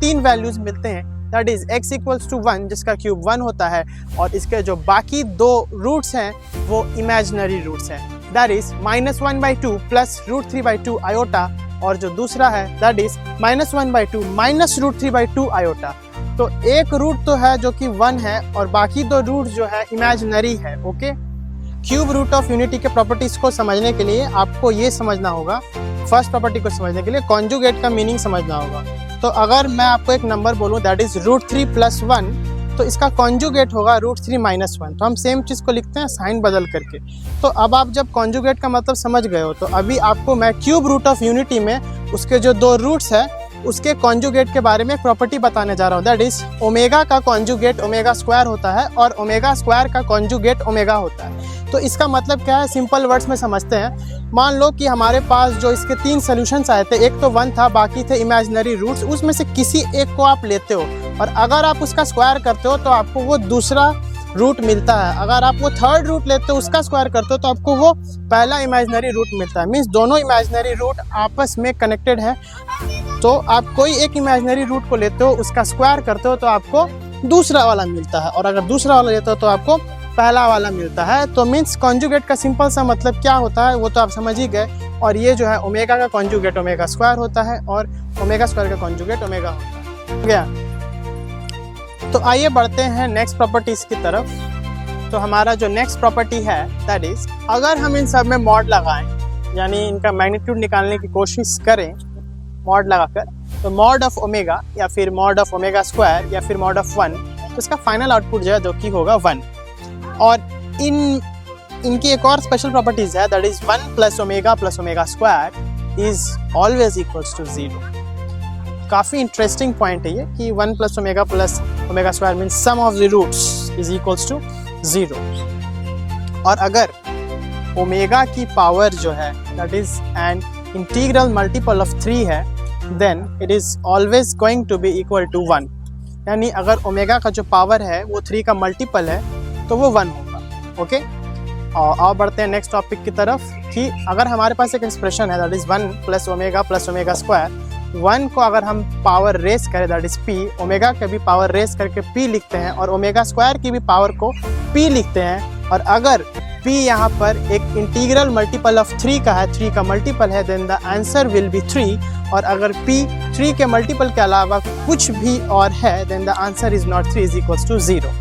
तीन वैल्यूज मिलते हैं, that is x equals to 1 जिसका क्यूब 1 होता है, और इसके जो बाकी दो रूट्स हैं वो इमेजिनरी रूट्स हैं, दैट इज -1/2 प्लस √3/2 आयोटा, और जो दूसरा है दैट इज -1/2 माइनस √3/2 आयोटा। तो एक रूट तो है जो कि 1 है और बाकी दो रूट जो है इमेजिनरी है। Okay, cube root of unity के प्रॉपर्टीज को समझने के लिए आपको ये समझना होगा, फर्स्ट प्रॉपर्टी को समझने के लिए कॉन्जुगेट का मीनिंग समझना होगा। तो अगर मैं आपको एक नंबर बोलूँ दैट इज √3 + 1, तो इसका कॉन्जुगेट होगा √3 - 1। तो हम सेम चीज़ को लिखते हैं साइन बदल करके। तो अब आप जब कॉन्जुगेट का मतलब समझ गए हो, तो अभी आपको मैं क्यूब रूट ऑफ यूनिटी में उसके जो दो रूट्स है उसके कॉन्जुगेट के बारे में एक प्रॉपर्टी बताने जा रहा हूँ, दैट इज ओमेगा का कॉन्जुगेट ओमेगा स्क्वायर होता है और ओमेगा स्क्वायर का कॉन्जुगेट ओमेगा होता है। तो इसका मतलब क्या है, सिंपल वर्ड्स में समझते हैं। मान लो कि हमारे पास जो इसके तीन सोल्यूशंस आए थे, एक तो 1 था, बाकी थे इमेजिनरी रूट्स, उसमें से किसी एक को आप लेते हो और अगर आप उसका स्क्वायर करते हो तो आपको वो दूसरा रूट मिलता है। अगर आप वो थर्ड रूट लेते हो उसका स्क्वायर करते हो तो आपको वो पहला इमेजिनरी रूट मिलता है। मीन्स दोनों इमेजिनरी रूट आपस में कनेक्टेड है। तो आप कोई एक इमेजिनरी रूट को लेते हो, उसका स्क्वायर करते हो तो आपको दूसरा वाला मिलता है, और अगर दूसरा वाला लेते हो तो आपको पहला वाला मिलता है। तो मीन्स कॉन्जुगेट का सिंपल सा मतलब क्या होता है वो तो आप समझ ही गए। और ये जो है ओमेगा का कॉन्जुगेट ओमेगा स्क्वायर होता है और ओमेगा स्क्वायर का कॉन्जुगेट ओमेगा होता है। हो गया। तो आइए बढ़ते हैं नेक्स्ट प्रॉपर्टीज की तरफ। तो हमारा जो नेक्स्ट प्रॉपर्टी है दैट इज, अगर हम इन सब में मॉड लगाएं, यानी इनका मैग्नीट्यूड निकालने की कोशिश करें मॉड लगाकर, तो मॉड ऑफ ओमेगा या फिर मॉड ऑफ ओमेगा स्क्वायर या फिर मॉड ऑफ 1, तो इसका फाइनल आउटपुट जो है जो कि होगा 1। और इनकी एक और स्पेशल प्रॉपर्टीज है that is 1 + omega + omega square is always equals to 0। काफ़ी इंटरेस्टिंग पॉइंट है ये कि 1 + omega + omega square means sum of the roots is equals to 0। और अगर ओमेगा की पावर जो है that is an integral multiple of 3 है, then it is always going to be equal to 1। यानी अगर ओमेगा का जो पावर है वो 3 का मल्टीपल है तो वो 1 होगा। ओके, और बढ़ते हैं नेक्स्ट टॉपिक की तरफ कि अगर हमारे पास एक एक्सप्रेशन है that is 1 + omega + omega square, 1 को अगर हम पावर रेस करें दैट इज p, ओमेगा के भी पावर रेस करके p लिखते हैं और ओमेगा स्क्वायर की भी पावर को p लिखते हैं। और अगर p यहाँ पर एक इंटीग्रल मल्टीपल ऑफ 3 का है, 3 का मल्टीपल है, then the answer will be 3। और अगर p 3 के मल्टीपल के अलावा कुछ भी और है then the answer is not 3 is equals to 0।